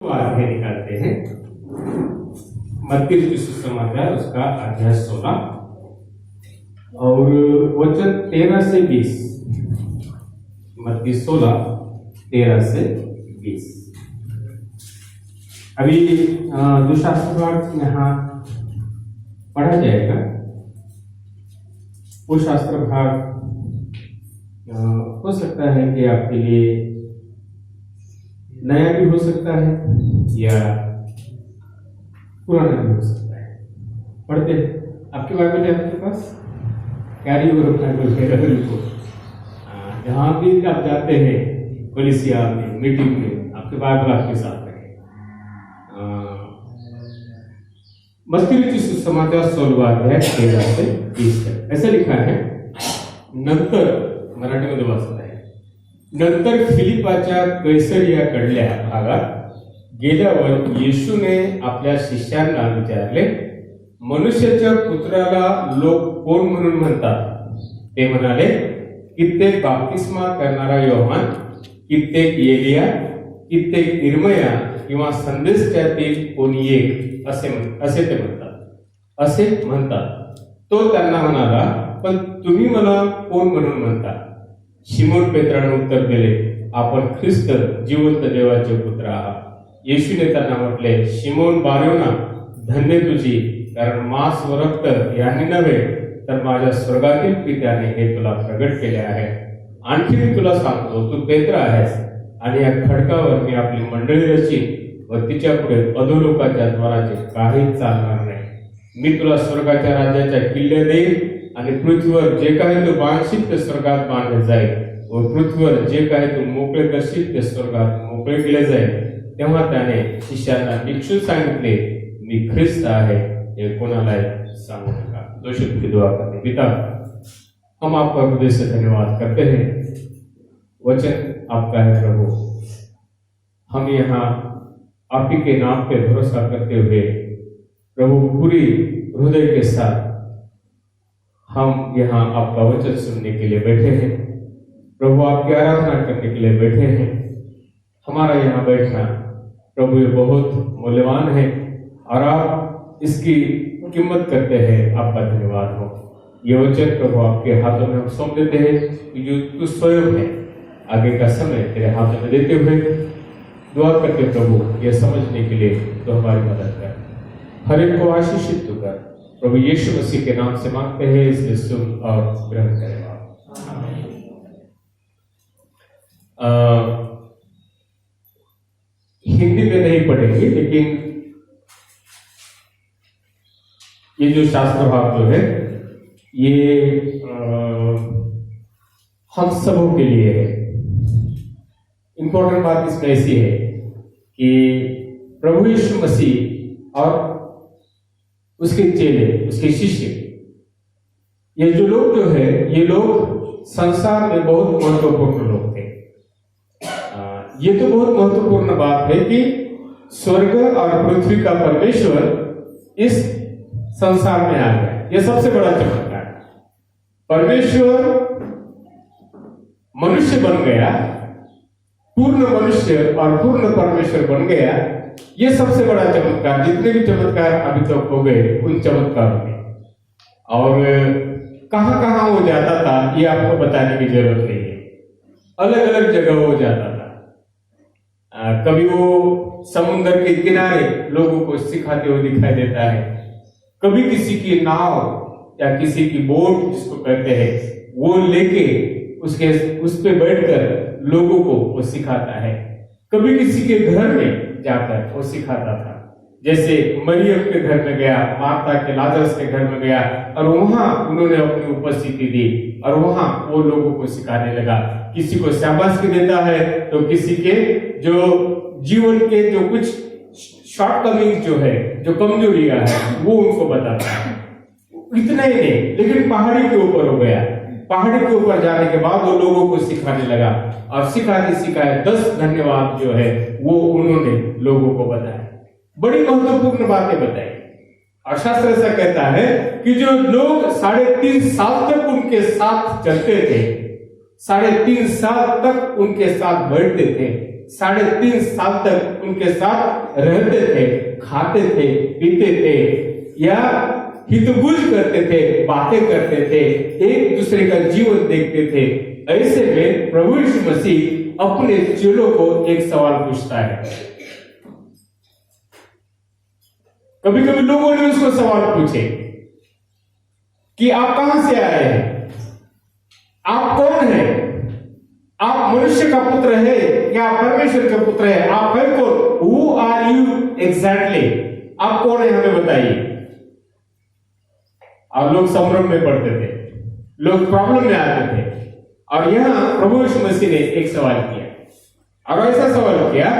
आगे निकालते हैं मत्ती सुसमाचार उसका अध्याय 16 और वचन 13 से 20। मत्ती 16 13 से 20। अभी जो शास्त्र भाग यहाँ पढ़ा जाएगा वो शास्त्र भाग हो सकता है कि आपके लिए नया भी हो सकता है या पुराना भी हो सकता है। पढ़ते हैं। आपके बाइबल है आपके पास? कैरी और बाइबल को जहाँ भी आप जाते हैं कलीसिया में मीटिंग में आपके बाइबल आपके साथ रहे। मत्ती सुसमाचार 16 अध्याय 13 से 20 तक ऐसा लिखा है। नंतर मराठी मध्ये वाचत आहे। नंतर फिलिपाच्या कैसरिया कडल्या भागात गेल्यावर येशूने आपल्या शिष्यांना विचारले, मनुष्याच्या पुत्राला लोक कोण म्हणून म्हणतात? ते म्हणाले, कित्येक बाप्तिस्मा करणारा योहान, कित्येक एलिया, कित्येक इर्मया किंवा संदेशातील कोणी एक असे ते म्हणतात। तो त्यांना म्हणाला, पण तुम्ही मला कोण म्हणून म्हणता? शिमोन पेत्राने उत्तर दिले, आपण ख्रिस्त जिवंत देवाचे पुत्र आहात। येशूने त्यांना म्हटले, शिमोन बारयोना, धन्य तुझी, कारण मांस व रक्त यांनी नव्हे तर माझ्या स्वर्गातील पित्याने हे तुला प्रगट केले आहे। आणखी मी तुला सांगतो, तू पेत्र आहेस आणि या खडकावर मी आपली मंडळी रचीन व तिच्या पुढे अधोलोकाच्या द्वाराचे काही चालणार नाही। मी तुला स्वर्गाच्या राज्याच्या किल्ल्या देईन आणि पृथ्वीवर जे काही तू बांधशील ते स्वर्गात बांधले जाईल व पृथ्वीवर जे काही तू मोकळे करशील ते स्वर्गात मोकळे केले जाईल। तेव्हा त्याने शिष्यांना निश्चय सांगितले, मी ख्रिस्त आहे, हे कोणालाही सांगू नका। दोषी की दुआ करते। पिता, हम आपका हृदय से धन्यवाद करते हैं। वचन आपका है प्रभु। हम यहाँ आप ही के नाम पे भरोसा करते हुए प्रभु पूरी हृदय के साथ हम यहाँ आपका वचन सुनने के लिए बैठे हैं। प्रभु आपकी आराधना करने के लिए बैठे हैं। हमारा यहाँ बैठना प्रभु ये बहुत मूल्यवान है और आप इसकी कीमत करते हैं। आपका धन्यवाद हो। ये वचन प्रभु आपके हाथों में हम सौंप देते हैं कि जो तू स्वयं है आगे का समय तेरे हाथों में देते हुए दुआ करते प्रभु ये समझने के लिए तो हमारी मदद कर। हर एक को आशीषित तू कर। प्रभु यीशु मसीह के नाम से मांगते हैं, इसलिए सुन और ग्रहण करें। हिंदी में नहीं पढ़ेंगे, लेकिन ये जो शास्त्र भाग जो है ये हम सबों के लिए है। इंपॉर्टेंट बात इसमें ऐसी है कि प्रभु यीशु मसीह और उसके चेले, उसके शिष्य, ये जो लोग जो है ये लोग संसार में बहुत महत्वपूर्ण लोग थे। ये तो बहुत महत्वपूर्ण बात है कि स्वर्ग और पृथ्वी का परमेश्वर इस संसार में आ गया। ये सबसे बड़ा चमत्कार। परमेश्वर मनुष्य बन गया, पूर्ण मनुष्य और पूर्ण परमेश्वर बन गया। ये सबसे बड़ा चमत्कार। जितने भी चमत्कार अभी तक हो गए उन चमत्कारों में, और कहां कहां वो जाता था ये आपको बताने की जरूरत नहीं है। अलग अलग जगह वो जाता था। कभी वो समुद्र के किनारे लोगों को सिखाते हुए दिखाई देता है, कभी किसी की नाव या किसी की बोट जिसको कहते हैं वो लेके उस पे बैठकर लोगों को वो सिखाता है। कभी किसी के घर में जाकर वो सिखाता था। जैसे मरियम के घर में गया, मार्था के लाजरस के घर में गया और वहां उन्होंने अपनी उपस्थिति दी और वहां वो लोगों को सिखाने लगा। किसी को शाबाशी देता है तो किसी के जो जीवन के जो कुछ शॉर्टकमिंग जो है, जो कमजोरियां है वो उनको बताता है। इतना ही नहीं, लेकिन पहाड़ी के ऊपर हो गया। पहाड़ी के ऊपर जाने के बाद वो लोगों को सिखाने लगा और सिखाए 10 धन्यवाद जो है वो उन्होंने लोगों को बताया। बड़ी महत्वपूर्ण बातें बताई। और शास्त्र ऐसा कहता है कि जो लोग 3.5 साल तक उनके साथ चलते थे, 3.5 साल तक उनके साथ बैठते थे, 3.5 साल तक उनके साथ रहते थे, खाते थे, पीते थे या हितबुझ करते थे, बातें करते थे, एक दूसरे का जीवन देखते थे। ऐसे में प्रभु यीशु मसीह अपने चेलों को एक सवाल पूछता है। कभी कभी लोगों ने उसको सवाल पूछे कि आप कहां से आए हैं, आप कौन हैं, आप मनुष्य का पुत्र है या परमेश्वर का पुत्र है, आप है कौन, हु आर यू एग्जैक्टली, आप कौन है हमें बताइए। और लोग संभ्रम में पड़ते थे, लोग प्रॉब्लम में आते थे। और यहां प्रभु यीशु मसीह ने एक सवाल किया, और ऐसा सवाल किया,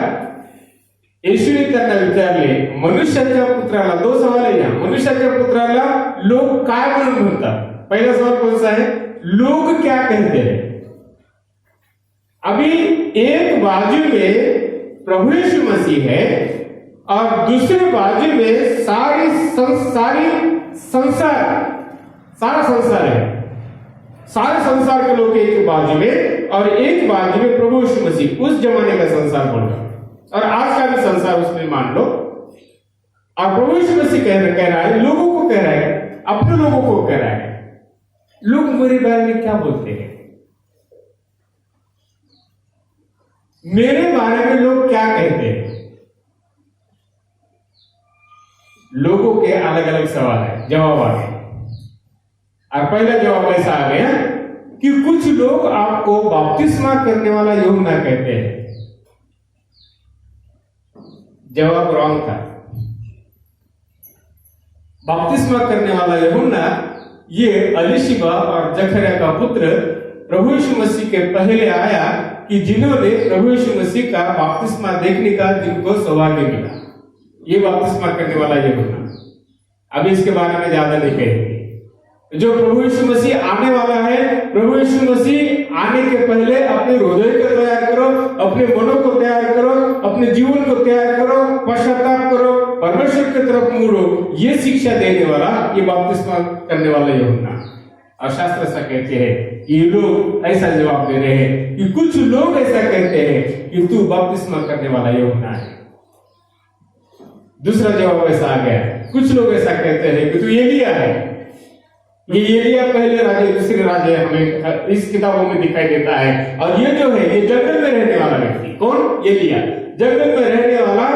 येशूने त्यांना विचारले, मनुष्याच्या पुत्राला, 2 सवाल आहे यहां, मनुष्याच्या पुत्राला लोग काय म्हणून म्हणतात। पहला सवाल कौन सा है, लोग क्या कहते हैं। अभी एक बाजू में प्रभु यीशु मसीह है और दूसरे बाजू में सारा संसार है, सारे संसार के लोग एक बाजू में और एक बाजू में प्रभु यीशु मसीह, उस जमाने का संसार बोल रहा और आज का भी संसार उसमें मान लो। और प्रभु यीशु मसीह कह रहा है, लोगों को कह रहा है, अपने लोगों को कह रहा है, लोग मेरे बारे में क्या बोलते हैं, मेरे बारे में लोग क्या कहते हैं। लोगों के अलग अलग सवाल है, जवाब आ गए। और पहला जवाब ऐसा आ गया कि कुछ लोग आपको बपतिस्मा करने वाला यूहन्ना कहते हैं। जवाब रॉन्ग था। बपतिस्मा करने वाला यूहन्ना ये एलीशिबा और जकरिया का पुत्र प्रभु यीशु मसीह के पहले आया कि जिन्होंने प्रभु यीशु मसीह का बपतिस्मा देखने का जिनको सौभाग्य मिला, ये बपतिस्मा करने वाला यूहन्ना। अभी इसके बारे में ज्यादा नहीं कहेंगे। जो प्रभु यीशु मसीह आने वाला है, प्रभु यीशु मसीह आने के पहले अपने हृदय को तैयार करो, अपने मनों को तैयार करो, अपने जीवन को तैयार करो, पश्चाताप करो, परमेश्वर की तरफ मुड़ो, ये शिक्षा देने वाला, ये बपतिस्मा करने वाला यूहन्ना। और शास्त्र ऐसा कहते हैं, ये लोग ऐसा जवाब दे रहे हैं कि कुछ लोग ऐसा कहते हैं कि तू बपतिस्मा करने वाला यूहन्ना है। दूसरा जवाब ऐसा आ गया, कुछ लोग ऐसा कहते हैं कि तू एलिया है। ये एलिया पहले राजे दूसरे राजे हमें इस किताबों में दिखाई देता है। और ये जो है, ये जंगल में रहने वाला व्यक्ति, कौन, एलिया, जंगल में रहने वाला,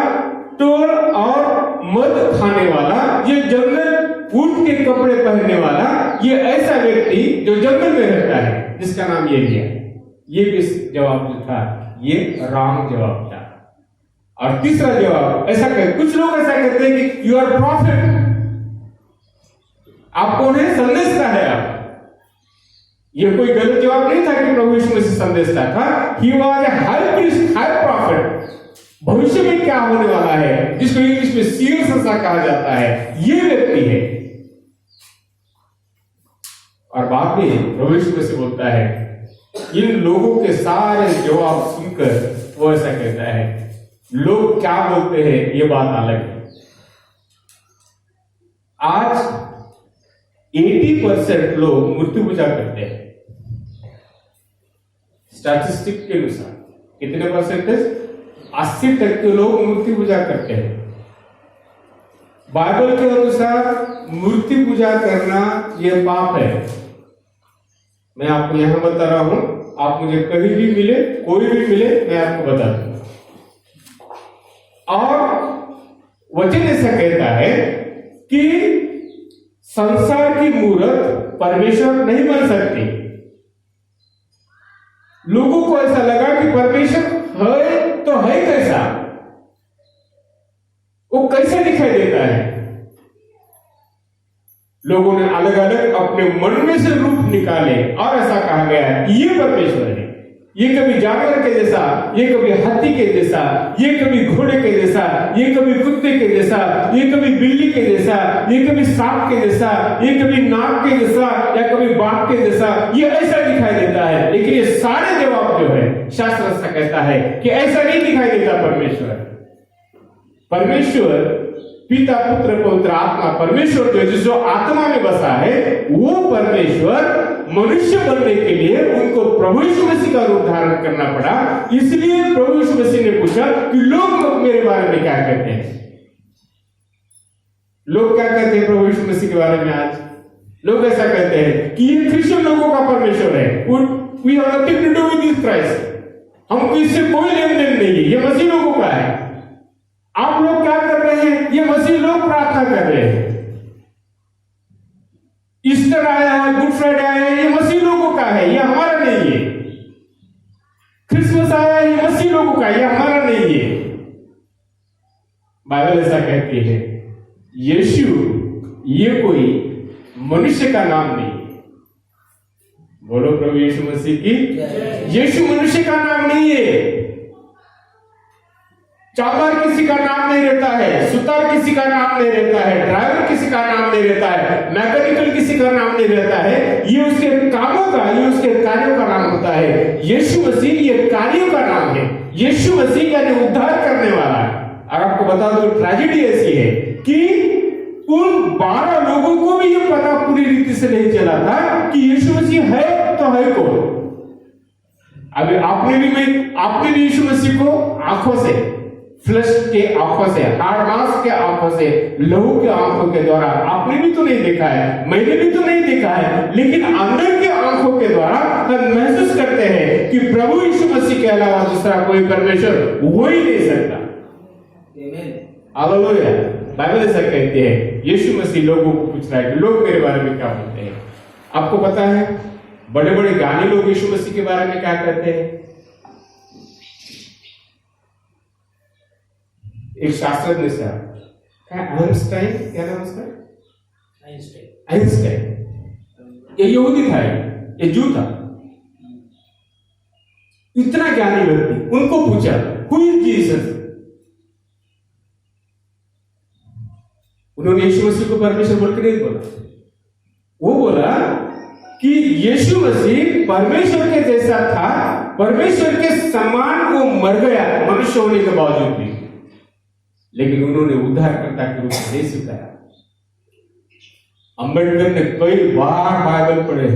टोल और मद खाने वाला, ये जंगल ऊंट के कपड़े पहनने वाला, ये ऐसा व्यक्ति जो जंगल में रहता है जिसका नाम एलिया। ये भी जवाब जो था ये रॉन्ग जवाब था। और तीसरा जवाब ऐसा कुछ लोग ऐसा कहते हैं कि यू आर प्रॉफिट, आप कौन है, संदेश का है आप। ये कोई गलत जवाब नहीं था कि प्रभु यीशु मसीह संदेश का था। He was a high priest, high profit. भविष्य में क्या होने वाला है, जिसको इंग्लिश में सीयर संसा कहा जाता है, ये व्यक्ति है। और बाद में प्रभु यीशु मसीह बोलता है, इन लोगों के सारे जवाब सुनकर वो ऐसा कहता है, लोग क्या बोलते हैं ये बात अलग है। आज 80% लोग मूर्ति पूजा करते हैं। स्टैटिस्टिक के अनुसार कितने परसेंटेज, 80% लोग मूर्ति पूजा करते हैं। बाइबल के अनुसार मूर्ति पूजा करना यह पाप है। मैं आपको यहां बता रहा हूं, आप मुझे कहीं भी मिले, कोई भी मिले, मैं आपको बता दूंगा। और वचन ऐसा कहता है कि संसार की मूर्त परमेश्वर नहीं बन सकती। लोगों को ऐसा लगा कि परमेश्वर है तो है कैसा, वो कैसे दिखाई देता है। लोगों ने अलग अलग अपने मन में से रूप निकाले और ऐसा कहा गया है कि ये परमेश्वर है। ये कभी जानवर के जैसा, ये कभी हाथी के जैसा, ये कभी घोड़े के जैसा, ये कभी कुत्ते के जैसा, ये कभी बिल्ली के जैसा, ये कभी सांप के जैसा, ये कभी नाग के जैसा या कभी बाघ के जैसा, ये ऐसा दिखाई देता है। लेकिन ये सारे जवाब जो है, शास्त्र ऐसा कहता है कि ऐसा नहीं दिखाई देता परमेश्वर। परमेश्वर पिता, पुत्र, पवित्र आत्मा, परमेश्वर जो आत्मा में बसा है, वो परमेश्वर मनुष्य बनने के लिए उनको प्रभु यीशु मसीह का रूप धारण करना पड़ा। इसलिए प्रभु यीशु मसीह ने पूछा कि लोग मेरे बारे में क्या कहते हैं। लोग क्या कहते हैं प्रभु यीशु मसीह के बारे में? आज लोग ऐसा कहते हैं कि ये क्रिश्चियन लोगों का परमेश्वर है। We have nothing to do with this Christ। हमको इससे कोई लेन देन नहीं है, ये मसीह लोगों का है। आप लोग क्या कर रहे हैं? ये मसीह लोग प्रार्थना कर रहे हैं। ईस्टर आया है, गुड फ्राइडे आया है, ये मसीह लोगों का है, ये हमारा नहीं है। क्रिसमस आया है, ये मसीह लोगों का है, ये हमारा नहीं है। बाइबल ऐसा कहती है यीशु ये कोई मनुष्य का नाम नहीं। बोलो प्रभु यीशु मसीह की। यीशु मनुष्य का नाम नहीं है। चाकर किसी का नाम नहीं रहता है, सुतार किसी का नाम नहीं रहता है, ड्राइवर किसी का नाम नहीं रहता है, मैकेनिकल किसी का नाम नहीं रहता है। ये उसके कामों का, ये उसके कार्यों का नाम होता है। यीशु मसीह ये कार्यों का नाम है। यीशु मसीह यानी उद्धार करने वाला। और आपको बता दो ट्रेजेडी ऐसी है कि उन 12 लोगों को भी ये पता पूरी रीति से नहीं चला था कि यीशु मसीह है तो है कौन। अभी आपने भी यीशु मसीह को आंखों से, फ्लश के आंखों से, हार्ड मांस के आंखों से, लहू के आंखों के द्वारा आपने भी तो नहीं देखा है, मैंने भी तो नहीं देखा है, लेकिन अंदर के आंखों के द्वारा हम महसूस करते हैं कि प्रभु यीशु मसीह के अलावा दूसरा कोई परमेश्वर हो ही नहीं सकता। हालेलुया। बाइबल ऐसा कहती है। यीशु मसीह लोगों को पूछ रहा है कि लोग मेरे बारे में क्या बोलते हैं। आपको पता है बड़े बड़े ज्ञानी लोग यीशु मसीह के बारे में क्या कहते हैं? एक शास्त्रज्ञ से आइंस्टाइन, क्या नाम उसका? आइंस्टाइन। ये यहूदी था, ये जू था। इतना ज्ञानी व्यक्ति, उनको पूछा हु इज जीसस। उन्होंने यीशु मसीह को परमेश्वर बोल के नहीं बोला। वो बोला कि यीशु मसीह परमेश्वर के जैसा था, परमेश्वर के समान वो मर गया मनुष्य होने के बावजूद भी, लेकिन उन्होंने उद्धारकर्ता के रूप में नहीं स्वीकारा। अंबेडकर ने कई बार बाइबल पढ़े।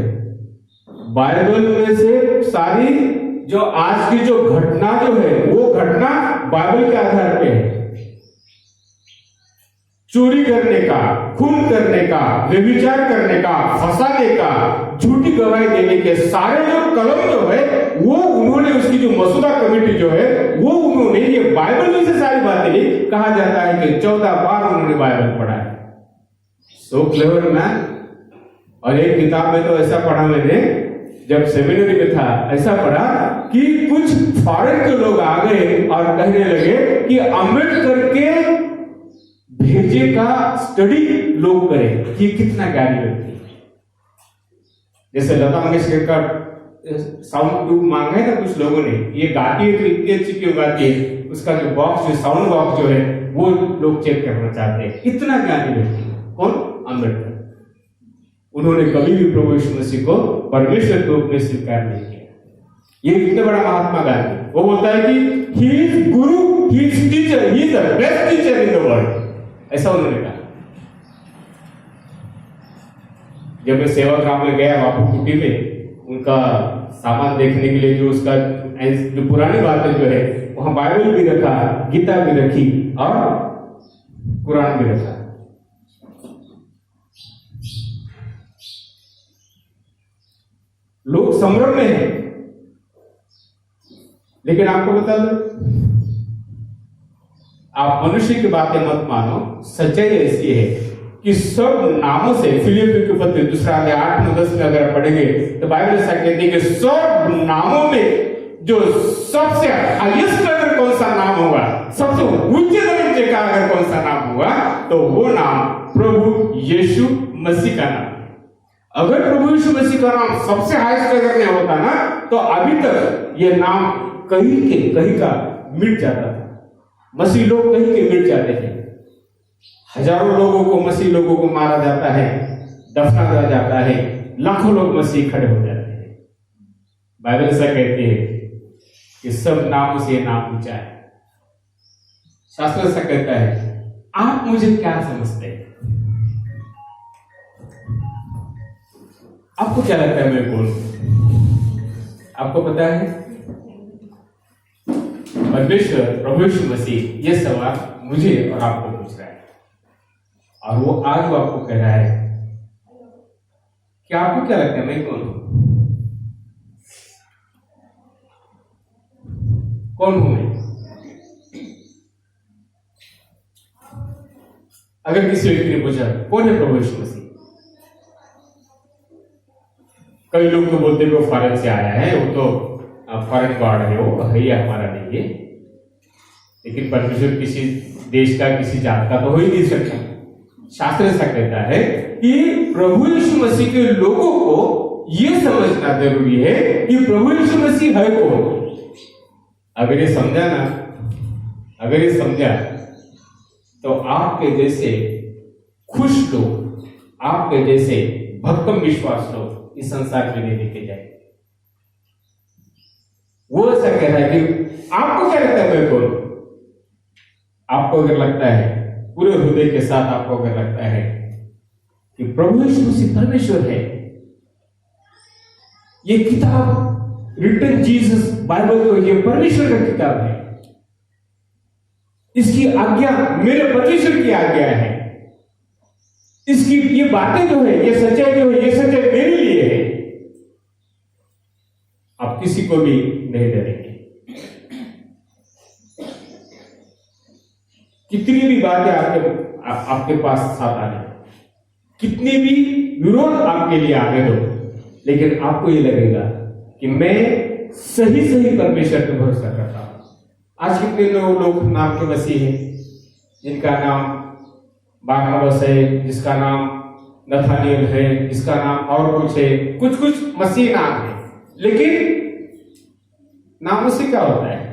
बाइबल में से सारी जो आज की जो घटना जो है वो घटना बाइबल के आधार पे है। चोरी करने का, खून करने का, व्यभिचार करने का, फंसाने का, झूठी गवाही देने के सारे जो कलम जो है वो उन्होंने, उसकी जो मसूदा कमेटी जो है वो उन्होंने, ये बाइबल में से सारी बातें, कहा जाता है कि 14 बार उन्होंने बाइबल पढ़ा है। सो क्लेवर मैन। और एक किताब में तो ऐसा पढ़ा मैंने, जब सेमिनरी में था, ऐसा पढ़ा कि कुछ फॉरेन के लोग आ गए और कहने लगे कि अम्बेडकर के भेजे का स्टडी लोग करें कि कितना ज्ञानी व्यक्ति। जैसे लता मंगेशकर का साउंड ट्यूब मांगा है ना कुछ लोगों ने, ये गाती है तो इतनी अच्छी क्यों गाती है, उसका जो बॉक्स, जो साउंड बॉक्स जो है वो लोग चेक करना चाहते हैं। इतना ज्ञानी व्यक्ति कौन? अम्बेडकर। उन्होंने कभी भी प्रभु यीशु मसीह को परमेश्वर के रूप में स्वीकार नहीं किया। ये कितना बड़ा महात्मा गांधी, वो बोलता है कि he is Guru, he is teacher, he is the best teacher in the world, ऐसा उन्होंने कहा। जब मैं सेवा काम में गया बापू कुटी में, उनका सामान देखने के लिए, जो उसका जो पुरानी बातें जो है, वहां बाइबल भी रखा, गीता भी रखी और कुरान भी रखा। लोग संभ्रम में हैं, लेकिन आपको बता दो, आप मनुष्य की बातें मत मानो। सच्चाई ऐसी है कि सब नामों से, फिलिप्पियों के पत्र 2:8-10 में अगर पढ़ेंगे तो बाइबल ऐसा कहती है कि सब नामों में जो सबसे हाईएस्ट अगर कौन सा नाम होगा, सबसे ऊंचे दर्जे का अगर कौन सा नाम होगा, तो वो नाम प्रभु यीशु मसीह का नाम। अगर प्रभु यीशु मसीह का नाम सबसे हाईएस्ट अगर नहीं होता ना, तो अभी तक ये नाम कहीं का मिट जाता था। मसीह लोग कहीं के मिट जाते हैं। हजारों लोगों को, मसीह लोगों को मारा जाता है, दफना जाता है, लाखों लोग मसीह खड़े हो जाते हैं। बाइबल ऐसा कहती है कि सब नामों से नाम ऊंचा है। शास्त्र ऐसा कहता है, आप मुझे क्या समझते हैं? आपको क्या लगता है मैं कौन हूं? आपको पता है? परमेश्वर प्रभु यीशु मसीह ये सवाल मुझे और आपको पूछ रहा है, और वो आज वो आपको कह रहा है कि आपको क्या लगता है मैं कौन हूं? कौन हूं मैं? अगर किसी व्यक्ति ने पूछा कौन है प्रभु यीशु मसीह, कई लोग तो बोलते हैं वो फॉरेन से आया है, वो तो फॉरेन गॉड है, वो है हमारा नहीं है। लेकिन परमेश्वर किसी देश का किसी जात का तो हो ही नहीं सकता। शास्त्र ऐसा कहता है कि प्रभु यीशु मसीह के लोगों को यह समझना जरूरी है कि प्रभु यीशु मसीह है कौन। अगर ये समझा ना, अगर ये समझा तो आपके जैसे खुश लोग, आपके जैसे भक्कम विश्वास लोग इस संसार में नहीं देखे जाए। वो ऐसा कह रहा है कि आपको क्या लगता है मैं कौन? आपको अगर लगता है पूरे हृदय के साथ, आपको अगर लगता है कि प्रभु यीशु मसीह परमेश्वर है, ये किताब रिटन जीसस बाइबल तो ये परमेश्वर का किताब है, इसकी आज्ञा मेरे परमेश्वर की आज्ञा है, इसकी ये बातें जो है, ये सच्चाई जो है, ये सच्चाई मेरे लिए है, आप किसी को भी नहीं डरेंगे। कितनी भी बातें आपके पास साथ आने, कितनी भी विरोध आपके लिए आने दो, लेकिन आपको ये लगेगा कि मैं सही परमेश्वर पर भरोसा करता हूं। आज कितने लोग नाम के मसीह हैं, जिनका नाम बारनबास है, जिसका नाम नथानियल है, जिसका नाम और कुछ है, कुछ मसीह नाम है, लेकिन नामों से क्या होता है?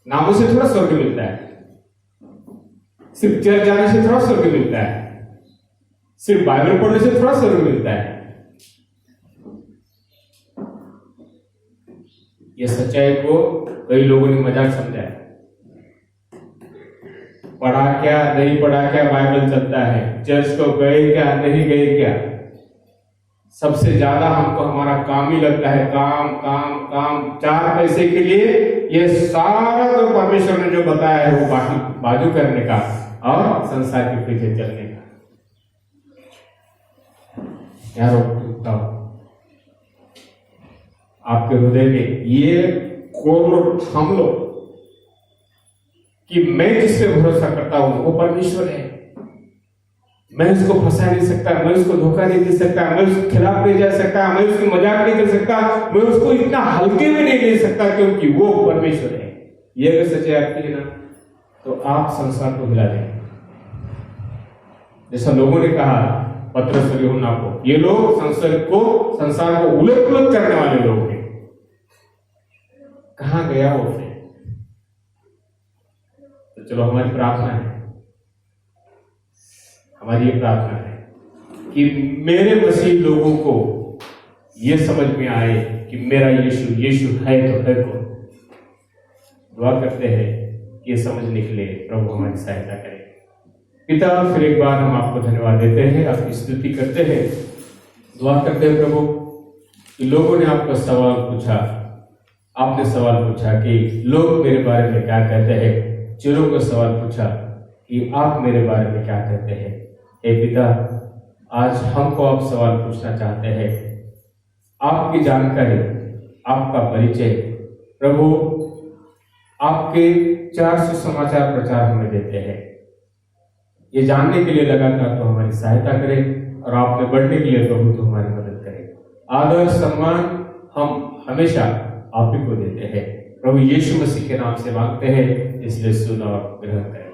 नामों से थोड़ा स्वर्ग मिलता है, सिर्फ चर्च जाने से थोड़ा स्वर्ग मिलता है, सिर्फ बाइबल पढ़ने से थोड़ा स्वर्ग मिलता है। ये सच्चाई को कई लोगों ने मजाक समझा है। पढ़ा क्या नहीं पढ़ा क्या, बाइबल चलता है, चर्च को गए क्या नहीं गए क्या, सबसे ज्यादा हमको हमारा काम ही लगता है, काम काम काम, 4 पैसे के लिए ये सारा जो परमेश्वर ने जो बताया है वो बाजू करने का और संसार के पीछे चलने का। यार आपके हृदय में ये कोर थाम लो कि मैं जिस पे भरोसा करता हूं वो परमेश्वर है। मैं उसको फंसा नहीं सकता, मैं उसको धोखा नहीं दे सकता, मैं उसके खिलाफ नहीं जा सकता, मैं उसकी मजाक नहीं कर सकता, मैं उसको इतना हल्के में नहीं ले सकता, क्योंकि वो परमेश्वर है। ये अगर सच्चाई आपकी है ना, तो आप संसार को हिला देंगे। जैसा लोगों ने कहा पतरस और यूहन्ना को, ये लोग संसार को उलट पुलट करने वाले लोग हैं। कहां गया वो फिर? तो चलो हमारी प्रार्थना है, हमारी ये प्रार्थना है कि मेरे मसीह लोगों को ये समझ में आए कि मेरा यीशु है तो है कौन। दुआ करते हैं कि ये समझने के लिए प्रभु हमारी सहायता करें। पिता, फिर एक बार हम आपको धन्यवाद देते हैं, आपकी स्तुति करते हैं, दुआ करते हैं प्रभु कि लोगों ने आपका सवाल पूछा, आपने सवाल पूछा कि लोग मेरे बारे में क्या कहते हैं, चोरों को सवाल पूछा कि आप मेरे बारे में क्या कहते हैं। हे पिता, आज हमको आप सवाल पूछना चाहते हैं, आपकी जानकारी, आपका परिचय प्रभु आपके 4 सुसमाचार प्रचार हमें देते हैं। ये जानने के लिए लगातार तो हमारी सहायता करें, और आप में बढ़ने के लिए प्रभु तो हमारी मदद करें। आदर सम्मान हम हमेशा आप ही को देते हैं। प्रभु यीशु मसीह के नाम से मांगते हैं, इसलिए सुन और ग्रहण करें।